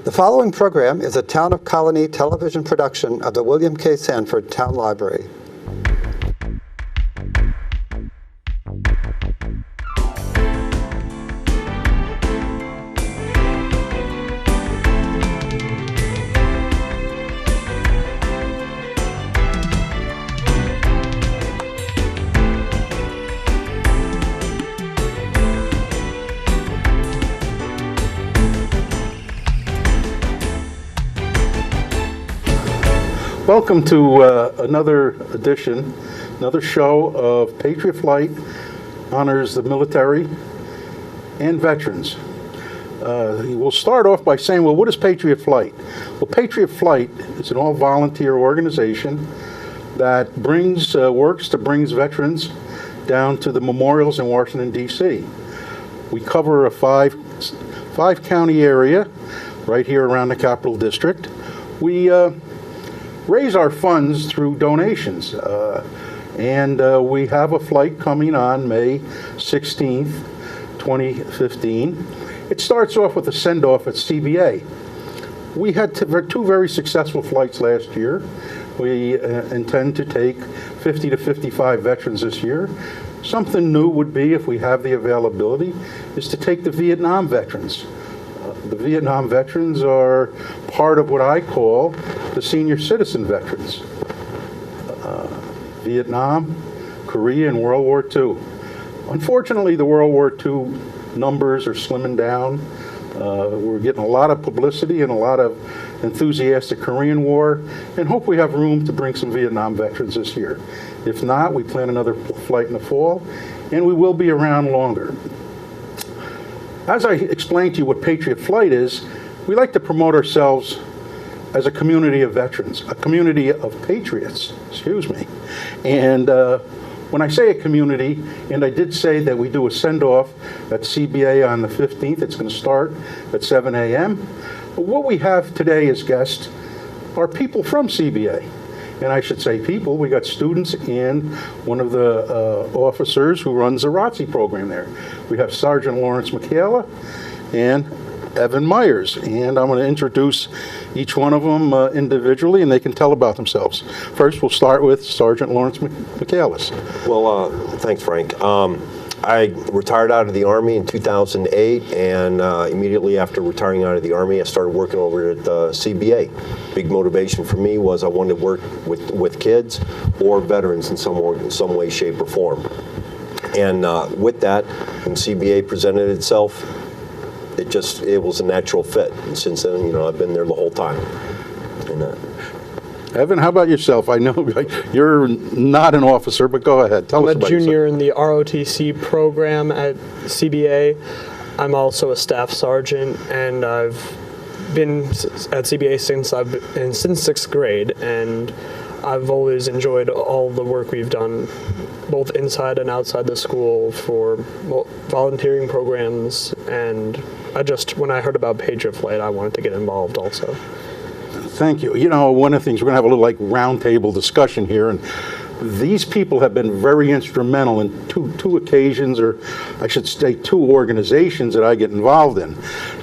The following program is a Town of Colonie television production of the William K. Sanford Town Library. Welcome to another edition, another show of Patriot Flight, honors the military and veterans. We'll start off by saying, well, what is Patriot Flight? Well, Patriot Flight is an all-volunteer organization that works to bring veterans down to the memorials in Washington, D.C. We cover a five-county area right here around the Capital District. We raise our funds through donations, and we have a flight coming on May 16th, 2015. It starts off with a send-off at CBA. We had two very successful flights last year. We intend to take 50 to 55 veterans this year. Something new would be, if we have the availability, is to take the Vietnam veterans. The Vietnam veterans are part of what I call the senior citizen veterans. Vietnam, Korea, and World War II. Unfortunately, the World War II numbers are slimming down. We're getting a lot of publicity and a lot of enthusiastic Korean War, and hope we have room to bring some Vietnam veterans this year. If not, we plan another flight in the fall, and we will be around longer. As I explained to you what Patriot Flight is, we like to promote ourselves as a community of veterans, a community of patriots, excuse me. And when I say a community, and I did say that we do a send-off at CBA on the 15th, it's going to start at 7 a.m. What we have today as guests are people from CBA. And I should say people, we got students and one of the officers who runs the ROTC program there. We have Sergeant Lawrence Michaela and Evan Meyers. And I'm going to introduce each one of them individually, and they can tell about themselves. First, we'll start with Sergeant Lawrence Michaelis. Well, thanks, Frank. I retired out of the Army in 2008, and immediately after retiring out of the Army, I started working over at CBA. Big motivation for me was I wanted to work with kids or veterans in some way, shape, or form. And with that, when CBA presented itself, it was a natural fit. And since then, I've been there the whole time. And, Evan, how about yourself? I know you're not an officer, but go ahead. Tell us about yourself. I'm a junior in the ROTC program at CBA. I'm also a staff sergeant, and I've been at CBA since sixth grade, and I've always enjoyed all the work we've done, both inside and outside the school, for volunteering programs, and when I heard about Patriot Flight, I wanted to get involved also. Thank you. One of the things, we're going to have a little roundtable discussion here, and these people have been very instrumental in two occasions, or I should say two organizations that I get involved in.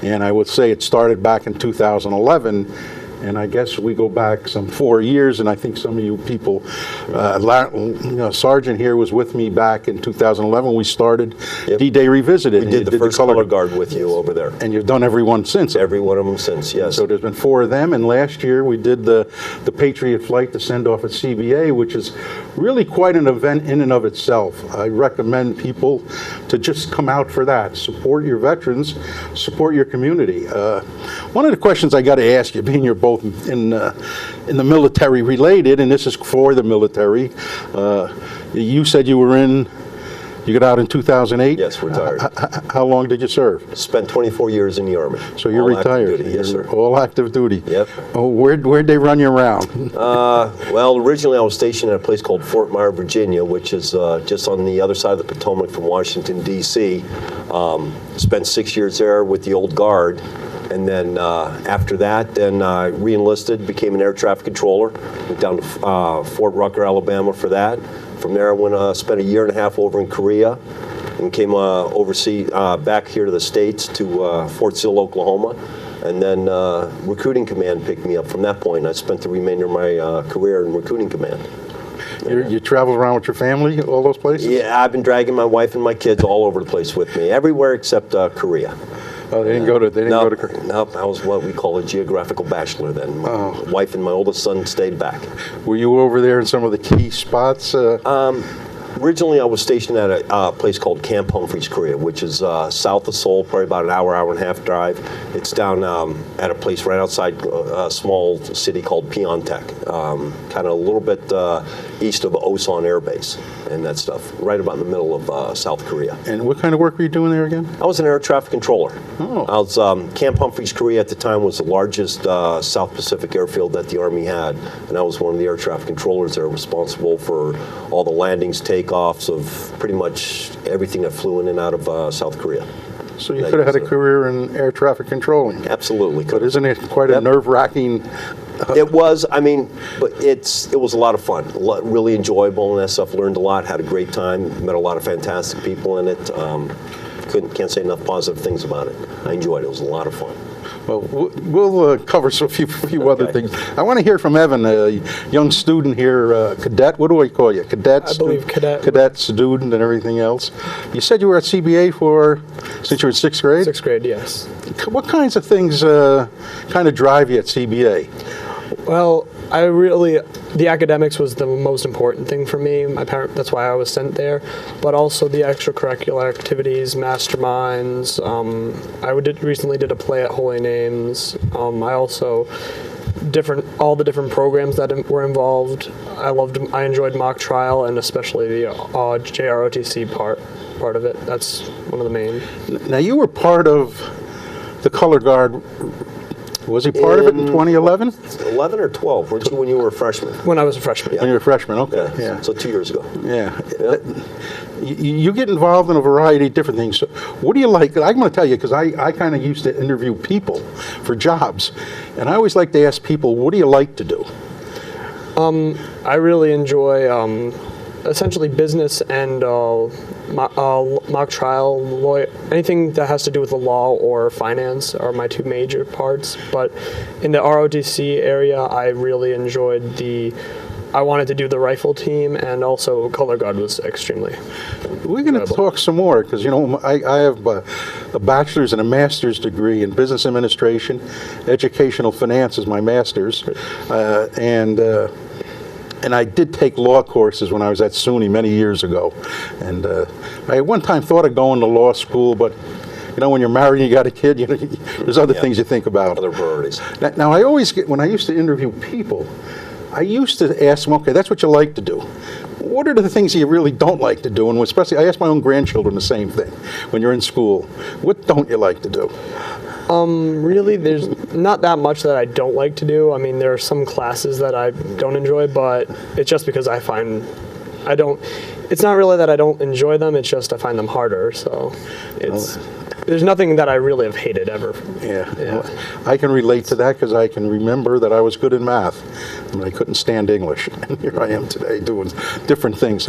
And I would say it started back in 2011, and I guess we go back some 4 years, and I think some of you people, Sergeant here was with me back in 2011. We started D-Day Revisited. We did the first color guard with you over there. And you've done every one since. Every one of them since, yes. So there's been 4 of them, and last year we did the Patriot Flight to send off at CBA, which is really quite an event in and of itself. I recommend people to just come out for that. Support your veterans, support your community. One of the questions I got to ask you, being you're both in the military related, and this is for the military, you said you got out in 2008? Yes, retired. How long did you serve? Spent 24 years in the Army. So you're retired? Active duty. Yes, sir. All active duty? Yep. Oh, where'd they run you around? Well, originally I was stationed at a place called Fort Myer, Virginia, which is just on the other side of the Potomac from Washington, D.C. Spent 6 years there with the old guard. And then after that, then I re-enlisted, became an air traffic controller, went down to Fort Rucker, Alabama for that. From there, I spent a year and a half over in Korea and came back here to the States to Fort Sill, Oklahoma. And then Recruiting Command picked me up from that point, and I spent the remainder of my career in Recruiting Command. You travel around with your family, all those places? Yeah, I've been dragging my wife and my kids all over the place with me, everywhere except Korea. Oh, they didn't go to. They didn't go to Korea. Nope, I was what we call a geographical bachelor then. My wife and my oldest son stayed back. Were you over there in some of the key spots? Originally, I was stationed at a place called Camp Humphreys, Korea, which is south of Seoul, probably about an hour and a half drive. It's down at a place right outside a small city called Pyeongtaek, kind of a little bit east of Osan Air Base and that stuff, right about in the middle of South Korea. And what kind of work were you doing there again? I was an air traffic controller. Oh. I was Camp Humphreys, Korea at the time was the largest South Pacific airfield that the Army had, and I was one of the air traffic controllers there, responsible for all the landings, takeoffs of pretty much everything that flew in and out of South Korea. So you could have had a career in air traffic controlling. Absolutely. But isn't it quite a nerve-wracking? It was, I mean, but it was a lot of fun, really enjoyable and that stuff. Learned a lot, had a great time, met a lot of fantastic people in it. Can't say enough positive things about it. I enjoyed it. It was a lot of fun. Well, we'll cover a few other things. I want to hear from Evan, a young student here, cadet. What do I call you? Cadet? I believe cadet. Cadet, student, and everything else. You said you were at CBA since you were in 6th grade? 6th grade, yes. What kinds of things kind of drive you at CBA? Well, the academics was the most important thing for me. That's why I was sent there. But also the extracurricular activities, masterminds. I recently did a play at Holy Names. I also all the different programs that were involved. I enjoyed mock trial and especially the JROTC part of it. That's one of the main. Now you were part of the color guard. Was he part of it in 2011? 11 or 12? Weren't you when you were a freshman? When I was a freshman. When you were a freshman, okay. Yeah. So 2 years ago. Yeah. You get involved in a variety of different things. So what do you like? I'm going to tell you, because I kind of used to interview people for jobs. And I always like to ask people, what do you like to do? I really enjoy essentially business and mock trial, lawyer, anything that has to do with the law or finance are my two major parts. But in the ROTC area, I really enjoyed I wanted to do the rifle team, and also color guard was extremely We're going to talk some more, because, you know, I have a bachelor's and a master's degree in business administration. Educational finance is my master's. And I did take law courses when I was at SUNY many years ago. And I at one time thought of going to law school, but you know, when you're married and you got a kid, there's other things you think about. Other priorities. Now, I always when I used to interview people, I used to ask them, okay, that's what you like to do. What are the things you really don't like to do? And especially, I ask my own grandchildren the same thing. When you're in school, what don't you like to do? Really, there's not that much that I don't like to do. I mean, there are some classes that I don't enjoy, but it's just because it's not really that I don't enjoy them, it's just I find them harder, so there's nothing that I really have hated ever. Yeah. Well, I can relate to that because I can remember that I was good in math, and I couldn't stand English. And here I am today doing different things.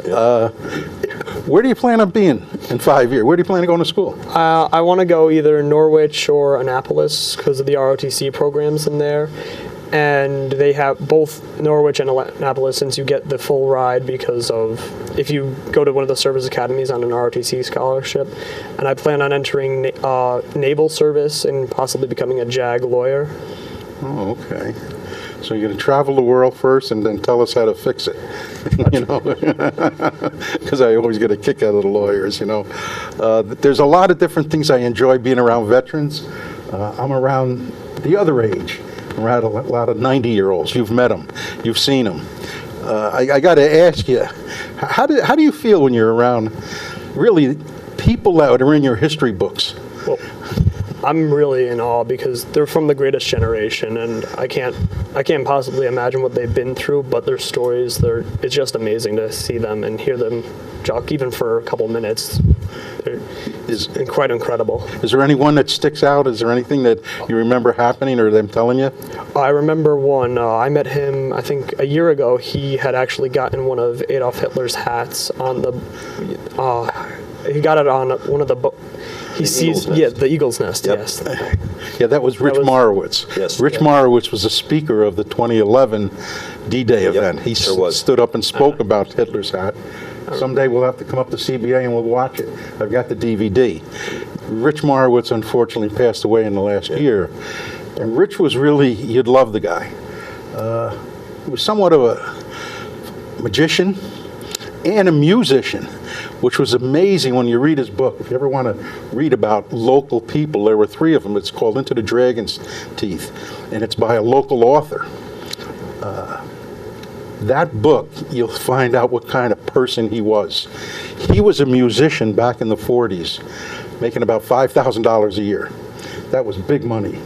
Where do you plan on being in 5 years? Where do you plan on going to school? I want to go either Norwich or Annapolis because of the ROTC programs in there. And they have both Norwich and Annapolis, since you get the full ride because of if you go to one of the service academies on an ROTC scholarship. And I plan on entering naval service and possibly becoming a JAG lawyer. Oh, okay. So you're going to travel the world first and then tell us how to fix it, you know, because I always get a kick out of the lawyers, you know. There's a lot of different things I enjoy being around veterans. I'm around the other age. I'm around a lot of 90-year-olds. You've met them. You've seen them. I got to ask you, how do you feel when you're around really people that are in your history books? Well, I'm really in awe because they're from the greatest generation, and I can't possibly imagine what they've been through, but their stories, it's just amazing to see them and hear them talk even for a couple minutes. It's quite incredible. Is there anyone that sticks out? Is there anything that you remember happening or them telling you? I remember one. I met him, I think, a year ago. He had actually gotten one of Adolf Hitler's hats on the. He got it on one of the. He sees, the eagle's nest. Yep. Yes. Yeah, that was Rich Morowitz. Yes. Rich Morowitz was the speaker of the 2011 D-Day event. He sure was. stood up and spoke about Hitler's hat. Someday we'll have to come up to CBA and we'll watch it. I've got the DVD. Rich Morowitz unfortunately passed away in the last year. And Rich was really, you'd love the guy. He was somewhat of a magician and a musician, which was amazing when you read his book. If you ever want to read about local people, there were 3 of them. It's called Into the Dragon's Teeth, and it's by a local author. That book, you'll find out what kind of person he was. He was a musician back in the 40s, making about $5,000 a year. That was big money.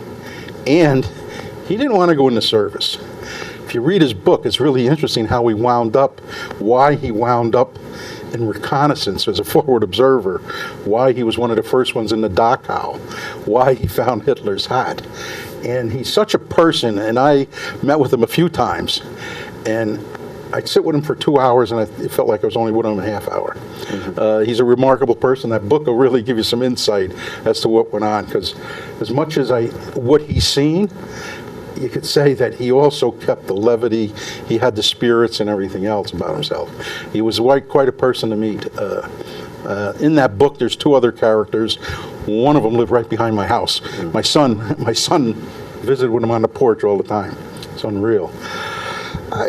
And he didn't want to go into service. If you read his book, it's really interesting how he wound up, why he wound up in reconnaissance as a forward observer, why he was one of the first ones in the Dachau, why he found Hitler's hat. And he's such a person, and I met with him a few times, and I'd sit with him for 2 hours, and it felt like I was only with him a half hour. He's a remarkable person. That book will really give you some insight as to what went on, because as much as what he's seen, you could say that he also kept the levity. He had the spirits and everything else about himself. He was quite a person to meet. In that book, there's 2 other characters. One of them lived right behind my house. My son visited with him on the porch all the time. It's unreal.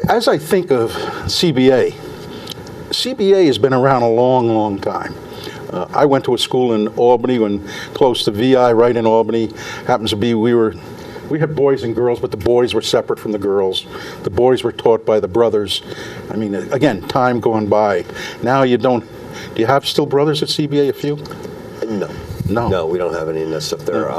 As I think of CBA has been around a long, long time. I went to a school in Albany, close to VI, right in Albany. Happens to be, we had boys and girls, but the boys were separate from the girls. The boys were taught by the brothers. I mean, again, time going by. Now you don't, do you have still brothers at CBA, a few? No, we don't have any of that stuff there.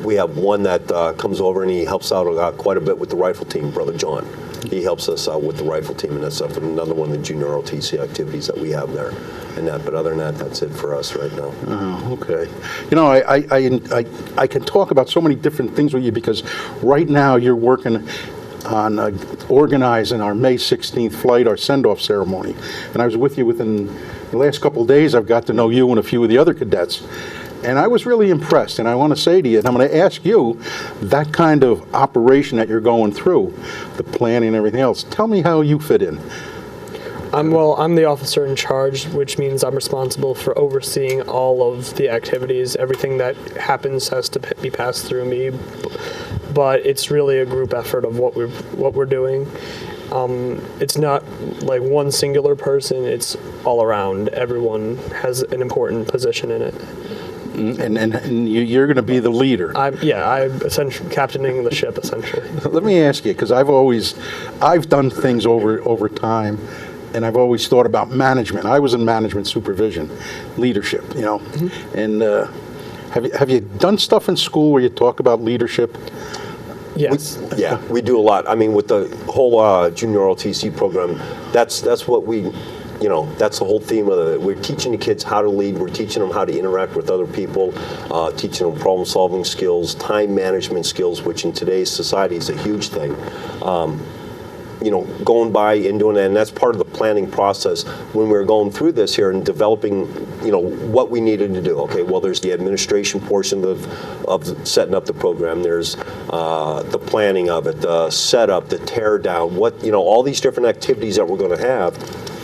We have one that comes over and he helps out quite a bit with the rifle team, Brother John. He helps us out with the rifle team and that stuff, and another one of the junior ROTC activities that we have there. But other than that, that's it for us right now. Oh, okay. You know, I can talk about so many different things with you because right now you're working on organizing our May 16th flight, our send-off ceremony. And I was with you within the last couple of days. I've got to know you and a few of the other cadets. And I was really impressed, and I want to say to you, and I'm going to ask you, that kind of operation that you're going through, the planning and everything else, tell me how you fit in. I'm the officer in charge, which means I'm responsible for overseeing all of the activities. Everything that happens has to be passed through me, but it's really a group effort of what we're doing. It's not like one singular person, it's all around. Everyone has an important position in it. And you're going to be the leader. I'm essentially captaining the ship, essentially. Let me ask you, because I've done things over time, and I've always thought about management. I was in management supervision, leadership, you know. Mm-hmm. And have you done stuff in school where you talk about leadership? Yes. We do a lot. I mean, with the whole junior ROTC program, that's what we. That's the whole theme of it. We're teaching the kids how to lead. We're teaching them how to interact with other people, teaching them problem-solving skills, time management skills, which in today's society is a huge thing. Going by and doing that, and that's part of the planning process when we were going through this here and developing, what we needed to do. Okay, well, there's the administration portion of setting up the program. There's the planning of it, the setup, the tear down, all these different activities that we're going to have.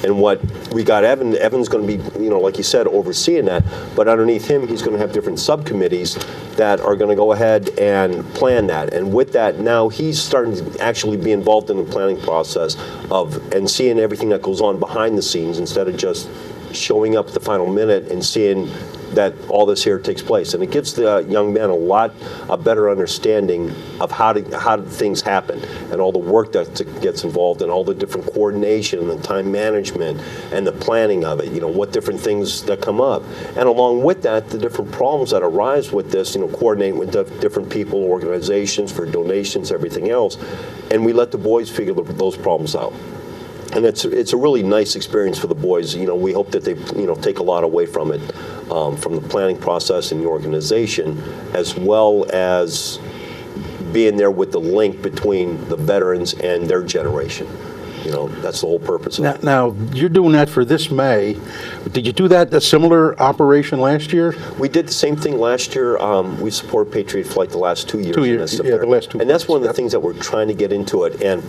And what we got, Evan's going to be, like you said, overseeing that. But underneath him, he's going to have different subcommittees that are going to go ahead and plan that. And with that, now he's starting to actually be involved in the planning process and seeing everything that goes on behind the scenes instead of just showing up at the final minute and seeing that all this here takes place. And it gives the young men a better understanding of how things happen and all the work that gets involved and all the different coordination and the time management and the planning of it, what different things that come up. And along with that, the different problems that arise with this, coordinating with different people, organizations for donations, everything else. And we let the boys figure those problems out. And it's a really nice experience for the boys. We hope that they take a lot away from it, from the planning process and the organization, as well as being there with the link between the veterans and their generation. That's the whole purpose of it. Now, you're doing that for this May. Did you do that, a similar operation last year? We did the same thing last year. We support Patriot Flight the last 2 years. 2 years, in this yeah, the affair. last 2 And that's one of the years, things that we're trying to get into it. And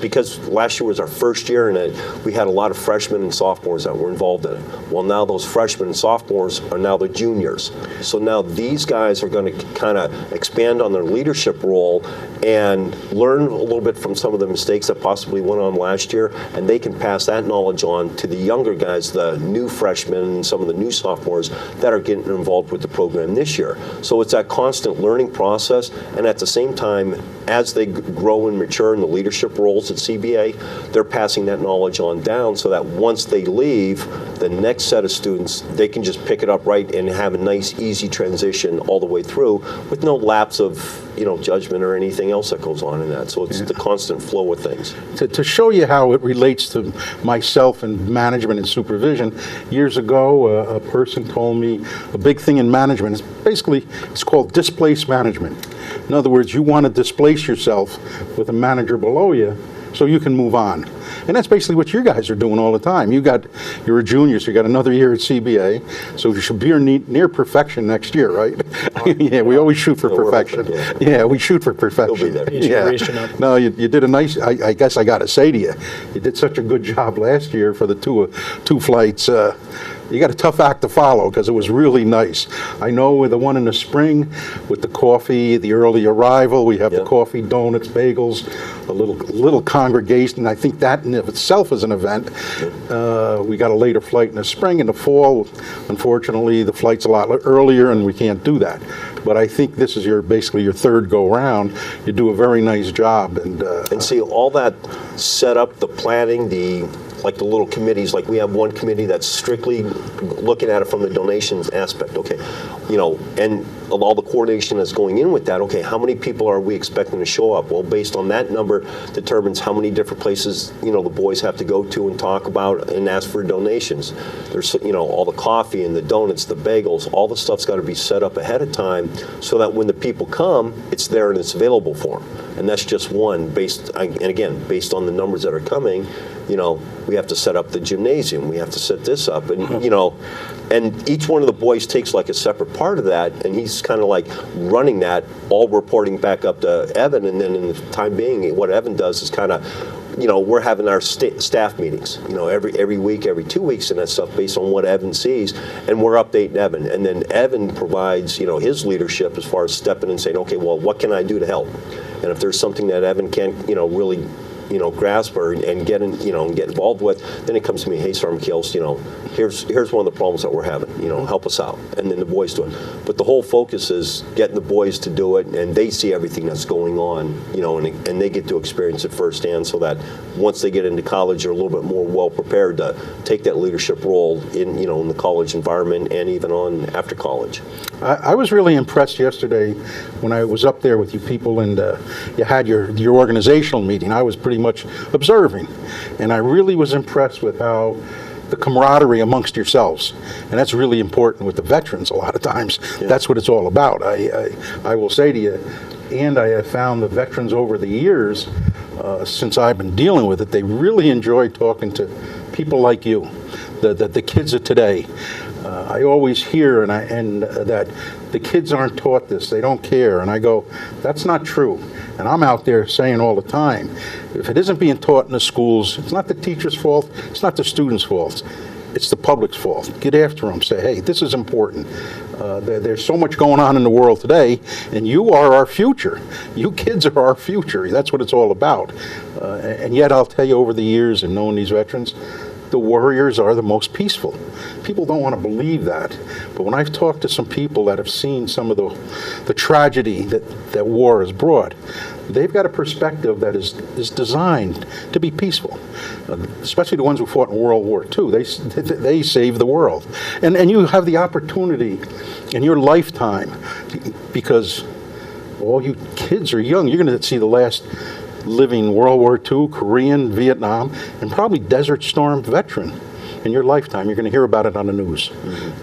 because last year was our first year, and we had a lot of freshmen and sophomores that were involved in it. Well, now those freshmen and sophomores are now the juniors. So now these guys are going to kind of expand on their leadership role and learn a little bit from some of the mistakes that possibly went on last year, and they can pass that knowledge on to the younger guys, the new freshmen and some of the new sophomores that are getting involved with the program this year. So it's that constant learning process, and at the same time, as they grow and mature in the leadership roles at CBA, they're passing that knowledge on down so that once they leave, the next set of students, they can just pick it up right and have a nice, easy transition all the way through with no lapse of judgment or anything else that goes on in that. So it's the constant flow of things. To show you how it relates to myself and management and supervision, years ago, a person told me a big thing in management is it's called displaced management. In other words, you want to displace yourself with a manager below you so you can move on. And that's basically what you guys are doing all the time. You're a junior, so you got another year at CBA, so you should be near perfection next year, right? Yeah, we always shoot for perfection. Yeah, we shoot for perfection. He'll be there. Yeah. No, you did a nice, I guess I got to say to you, you did such a good job last year for the two flights. You got a tough act to follow because it was really nice. I know with the one in the spring, with the coffee, the early arrival, we have the coffee, donuts, bagels, a little congregation. I think that in of itself is an event. We got a later flight in the spring. In the fall, unfortunately, the flight's a lot earlier and we can't do that. But I think this is basically your third go-round. You do a very nice job. And see, all that set up, the planning, like the little committees, like we have one committee that's strictly looking at it from the donations aspect, okay, and all the coordination that's going in with that, okay, how many people are we expecting to show up? Well, based on that number determines how many different places, the boys have to go to and talk about and ask for donations. There's, all the coffee and the donuts, the bagels, all the stuff's got to be set up ahead of time so that when the people come, it's there and it's available for them. And that's just one, based on the numbers that are coming, we have to set up the gymnasium, we have to set this up, and and each one of the boys takes like a separate part of that, and he's kind of like running that, all reporting back up to Evan, and then in the time being, what Evan does is kind of, we're having our staff meetings, every week, every 2 weeks, and that stuff based on what Evan sees, and we're updating Evan, and then Evan provides, his leadership as far as stepping and saying, okay, well, what can I do to help? And if there's something that Evan can't, really grasp or and get involved with, then it comes to me, hey, Sergeant Michaelis, here's one of the problems that we're having, help us out, and then the boys do it. But the whole focus is getting the boys to do it, and they see everything that's going on, and they get to experience it firsthand, so that once they get into college, they're a little bit more well prepared to take that leadership role in in the college environment and even on after college. I was really impressed yesterday when I was up there with you people, and you had your organizational meeting. I was pretty much observing, and I really was impressed with how the camaraderie amongst yourselves, and that's really important with the veterans a lot of times. Yeah. That's what it's all about. I will say to you, and I have found the veterans over the years, since I've been dealing with it, they really enjoy talking to people like you, the kids of today. I always hear that the kids aren't taught this, they don't care, and I go, that's not true. And I'm out there saying all the time, if it isn't being taught in the schools, it's not the teacher's fault, it's not the student's fault, it's the public's fault. Get after them, say, hey, this is important. There's so much going on in the world today, and you are our future. You kids are our future. That's what it's all about. And yet I'll tell you, over the years and knowing these veterans, the warriors are the most peaceful. People don't want to believe that, but when I've talked to some people that have seen some of the tragedy that war has brought, they've got a perspective that is designed to be peaceful, especially the ones who fought in World War II. They saved the world. And you have the opportunity in your lifetime, because all you kids are young, you're going to see the last living World War II, Korean, Vietnam, and probably Desert Storm veteran in your lifetime. You're going to hear about it on the news,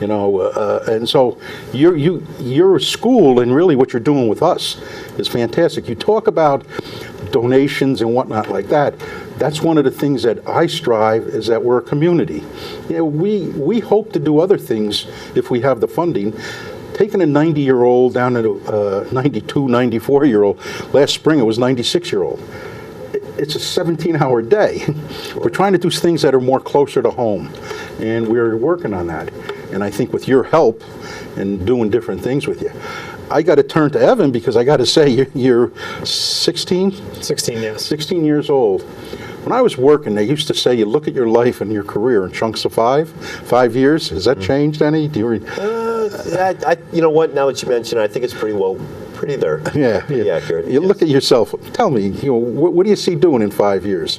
and so your school and really what you're doing with us is fantastic. You talk about donations and whatnot like that. that's one of the things that I strive, is that we're a community. You know, we hope to do other things if we have the funding. Taking a 90-year-old down to 92, 94-year-old, last spring it was 96-year-old. It's a 17-hour day. We're trying to do things that are more closer to home, and we're working on that. And I think with your help and doing different things with you, I got to turn to Evan, because I got to say, you're 16? 16, yes. 16 years old. When I was working, they used to say you look at your life and your career in chunks of 5 years. Has that changed any? Do you You know what? Now that you mention it, I think it's pretty there. Yeah, Pretty accurate. You look at yourself. Tell me, what do you see doing in 5 years?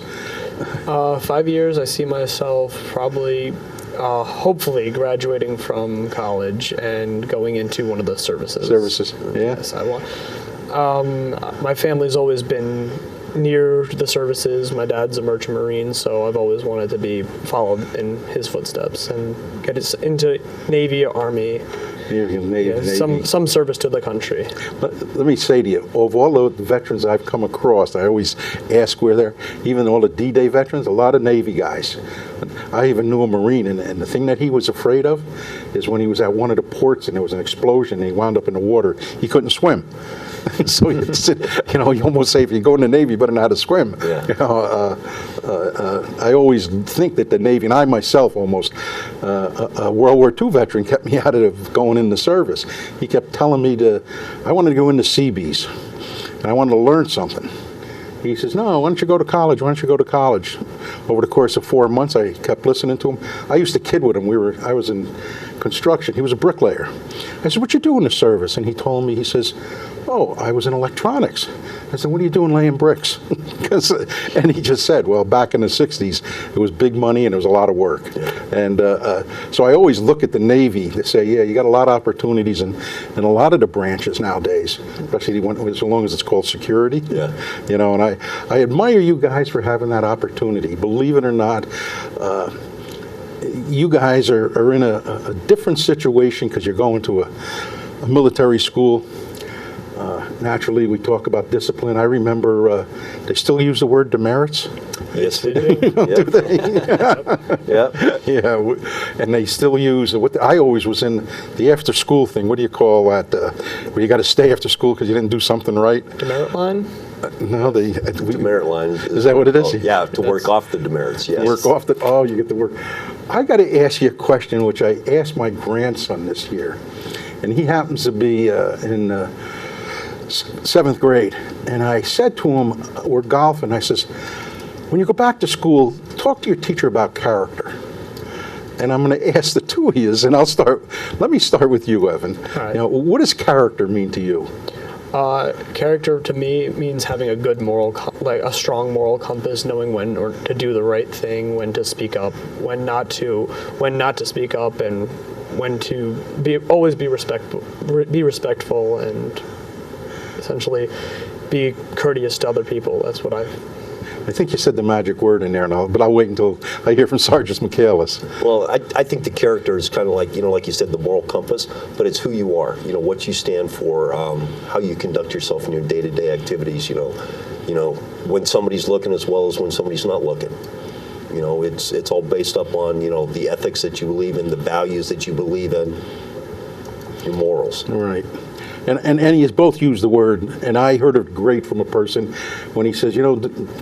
5 years, I see myself probably, hopefully, graduating from college and going into one of the services. Services, yeah. Yes, I want. My family's always been near the services. My dad's a merchant marine, so I've always wanted to be followed in his footsteps and get into Navy, Army. Navy. Some service to the country. Let me say to you, of all the veterans I've come across, I always ask where they're, even all the D-Day veterans, a lot of Navy guys. I even knew a Marine, and the thing that he was afraid of is when he was at one of the ports and there was an explosion and he wound up in the water, he couldn't swim. So you almost say, if you go in the Navy, you better know how to swim. Yeah. I always think that the Navy, and I myself almost, a World War II veteran kept me out of going in the service. He kept telling me I wanted to go into Seabees, and I wanted to learn something. He says, no, why don't you go to college? Why don't you go to college? Over the course of 4 months, I kept listening to him. I used to kid with him. I was in construction. He was a bricklayer. I said, what you do in the service? And he told me, he says, oh, I was in electronics. I said, what are you doing laying bricks? And he just said, well, back in the 60s, it was big money and it was a lot of work. And so I always look at the Navy to say, yeah, you got a lot of opportunities in a lot of the branches nowadays, especially as long as it's called security. Yeah. And I admire you guys for having that opportunity. Believe it or not, you guys are in a different situation because you're going to a military school. Naturally, we talk about discipline. I remember they still use the word demerits. Yes, they do. Do they? Yeah. Yeah, and they still use I always was in the after-school thing. What do you call that? Where you got to stay after school because you didn't do something right. Demerit line? No, Demerit line. Is that what it is? Yeah, to work off the demerits. Yes. Work off you get to work. I got to ask you a question, which I asked my grandson this year, and he happens to be in 7th grade, and I said to him, we're golfing, I says, when you go back to school, talk to your teacher about character. And I'm going to ask the two of you, and let me start with you, Evan. All right. What does character mean to you? Character to me means having a good a strong moral compass, knowing when to do the right thing, when to speak up, when not to speak up, and when to always be respectful, and essentially be courteous to other people. That's what I think you said the magic word in there, but I'll wait until I hear from Sergeant Michaelis. Well, I think the character is kind of like, like you said, the moral compass, but it's who you are, what you stand for, how you conduct yourself in your day-to-day activities, when somebody's looking as well as when somebody's not looking. It's all based up on, the ethics that you believe in, the values that you believe in, your morals. Right. And he has both used the word, and I heard it great from a person when he says,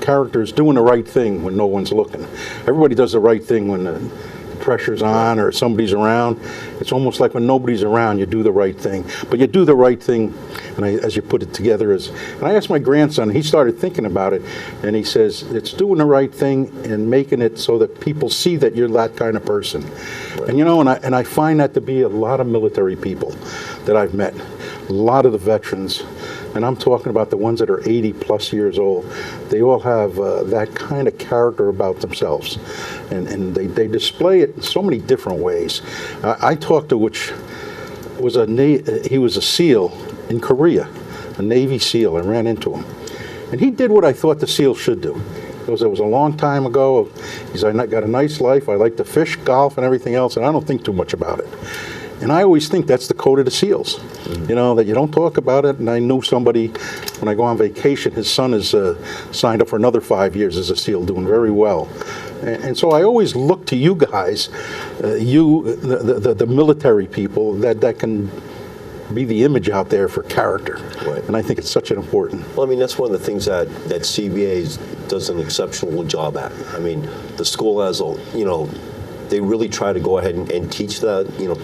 character is doing the right thing when no one's looking. Everybody does the right thing when the pressure's on or somebody's around. It's almost like when nobody's around, you do the right thing. But you do the right thing, and as you put it together, and I asked my grandson, he started thinking about it, and he says, it's doing the right thing and making it so that people see that you're that kind of person. Right. And I find that to be a lot of military people that I've met. A lot of the veterans, and I'm talking about the ones that are 80 plus years old, they all have that kind of character about themselves, and they display it in so many different ways. I talked to which was he was a SEAL in Korea, a Navy SEAL. I ran into him, and he did what I thought the SEAL should do. It was a long time ago. He said, I got a nice life. I like to fish, golf, and everything else, and I don't think too much about it. And I always think that's the code of the SEALs, you know, that you don't talk about it. And I knew somebody, when I go on vacation, his son is signed up for another 5 years as a SEAL, doing very well. And so I always look to you guys, the military people, that can be the image out there for character. Right. And I think it's such an important. Well, I mean, that's one of the things that CBA does an exceptional job at. I mean, the school has they really try to go ahead and teach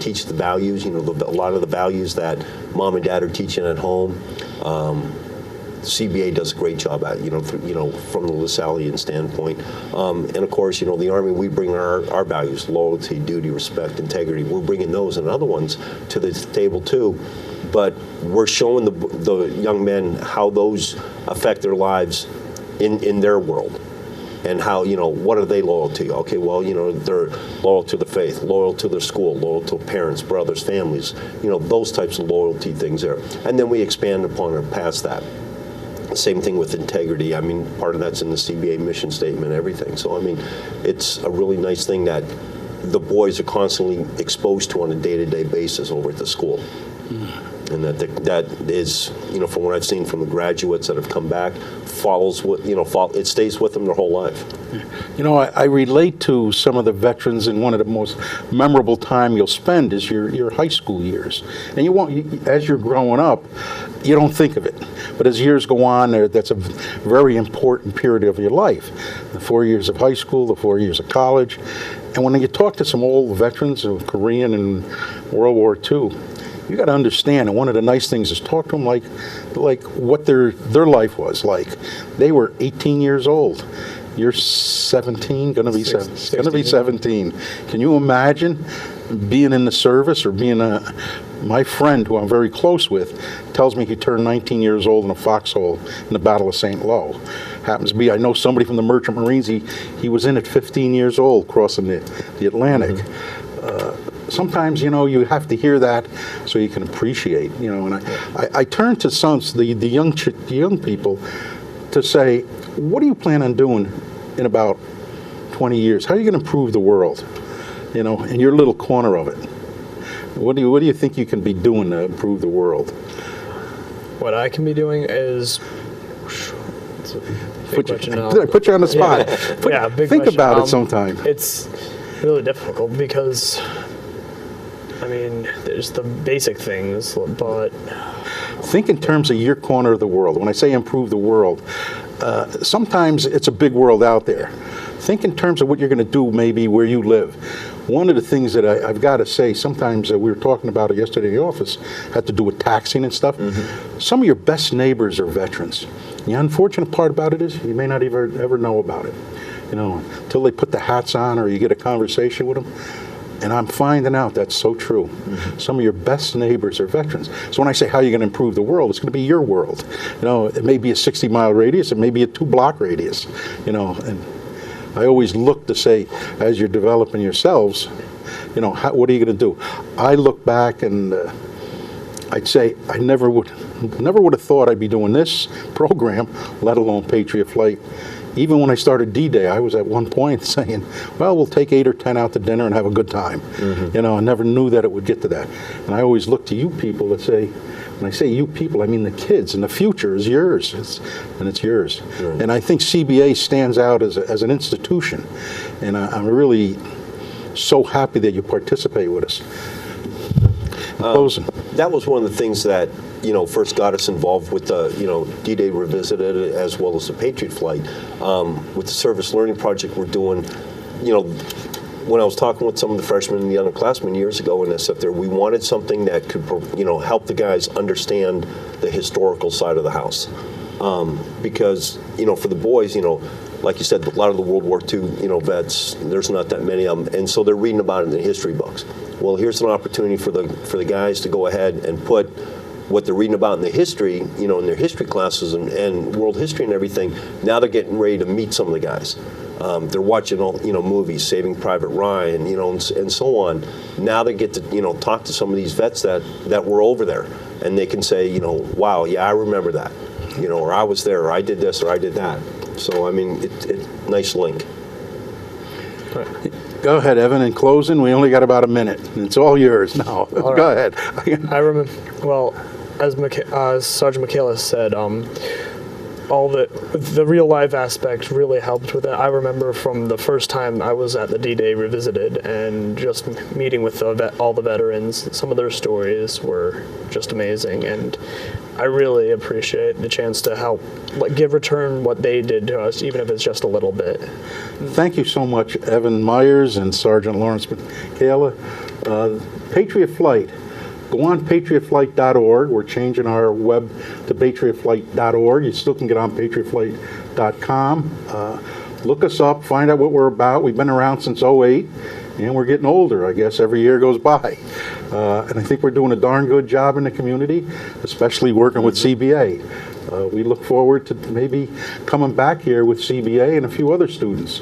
teach the values, a lot of the values that mom and dad are teaching at home. CBA does a great job at, from the LaSallian standpoint. And of course, the Army, we bring our values, loyalty, duty, respect, integrity. We're bringing those and other ones to the table too. But we're showing the young men how those affect their lives in their world. And how, what are they loyal to? Okay, well, they're loyal to the faith, loyal to their school, loyal to parents, brothers, families, those types of loyalty things there. And then we expand upon it past that. Same thing with integrity. I mean, part of that's in the CBA mission statement, everything. So, I mean, it's a really nice thing that the boys are constantly exposed to on a day-to-day basis over at the school. And that is, from what I've seen from the graduates that have come back, it stays with them their whole life. I relate to some of the veterans, and one of the most memorable time you'll spend is your high school years. And as you're growing up, you don't think of it. But as years go on, that's a very important period of your life. The 4 years of high school, the 4 years of college. And when you talk to some old veterans of Korean and World War II, you got to understand, and one of the nice things is talk to them like what their life was like. They were 18 years old. You're 17, going to be 17. Can you imagine being in the service or being my friend, who I'm very close with, tells me he turned 19 years old in a foxhole in the Battle of St. Lo. Happens to be, I know somebody from the Merchant Marines, he was in at 15 years old crossing the Atlantic. Sometimes, you have to hear that so you can appreciate, and I turn to the young people to say, what do you plan on doing in about 20 years? How are you going to improve the world, in your little corner of it? What do you think you can be doing to improve the world? What I can be doing is... Put you on the spot. Yeah. Think about it sometime. It's really difficult because... I mean, there's the basic things, but... Think in terms of your corner of the world. When I say improve the world, sometimes it's a big world out there. Think in terms of what you're going to do maybe where you live. One of the things that I've got to say, sometimes we were talking about it yesterday in the office, had to do with taxing and stuff. Some of your best neighbors are veterans. The unfortunate part about it is you may not ever know about it, until they put the hats on or you get a conversation with them. And I'm finding out that's so true. Some of your best neighbors are veterans. So when I say how you're going to improve the world, it's going to be your world. It may be a 60-mile radius, it may be a 2-block radius. And I always look to say, as you're developing yourselves, what are you going to do? I look back and I'd say I never would have thought I'd be doing this program, let alone Patriot Flight. Even when I started D-Day, I was at one point saying, well, we'll take 8 or 10 out to dinner and have a good time. I never knew that it would get to that. And I always look to you people that say, when I say you people, I mean the kids, and the future is yours, it's yours. Right. And I think CBA stands out as an institution, and I'm really so happy that you participate with us. In closing. That was one of the things that first got us involved with the D-Day Revisited, as well as the Patriot Flight. With the Service Learning Project we're doing, when I was talking with some of the freshmen and the underclassmen years ago and this up there, we wanted something that could help the guys understand the historical side of the house. Because for the boys, like you said, a lot of the World War II vets, there's not that many of them, and so they're reading about it in the history books. Well, here's an opportunity for the guys to go ahead and put what they're reading about in the history, in their history classes and world history and everything. Now they're getting ready to meet some of the guys. They're watching all movies, Saving Private Ryan, and so on. Now they get to talk to some of these vets that were over there, and they can say, wow, yeah, I remember that, or I was there, or I did this, or I did that. So I mean, it's nice link. Right. Go ahead, Evan. In closing, we only got about a minute. It's all yours now. All Go right. ahead. I remember, well, as Sergeant Michaelis said, all the real life aspect really helped with it. I remember from the first time I was at the D-Day Revisited and just meeting with all the veterans, some of their stories were just amazing, and I really appreciate the chance to help return what they did to us, even if it's just a little bit. Thank you so much, Evan Meyers and Sergeant Lawrence Michaela. Patriot Flight. Go on patriotflight.org. We're changing our web to patriotflight.org. You still can get on patriotflight.com. Look us up, find out what we're about. We've been around since '08, and we're getting older, I guess, every year goes by. And I think we're doing a darn good job in the community, especially working with CBA. We look forward to maybe coming back here with CBA and a few other students.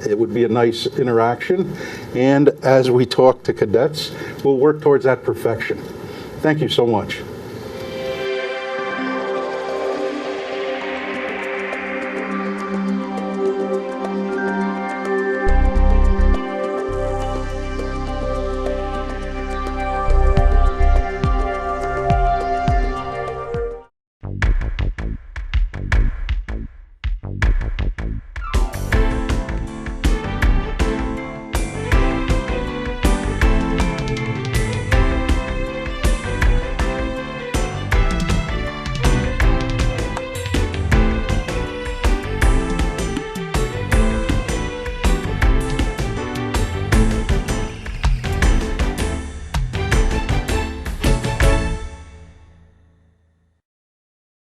It would be a nice interaction. And as we talk to cadets, we'll work towards that perfection. Thank you so much.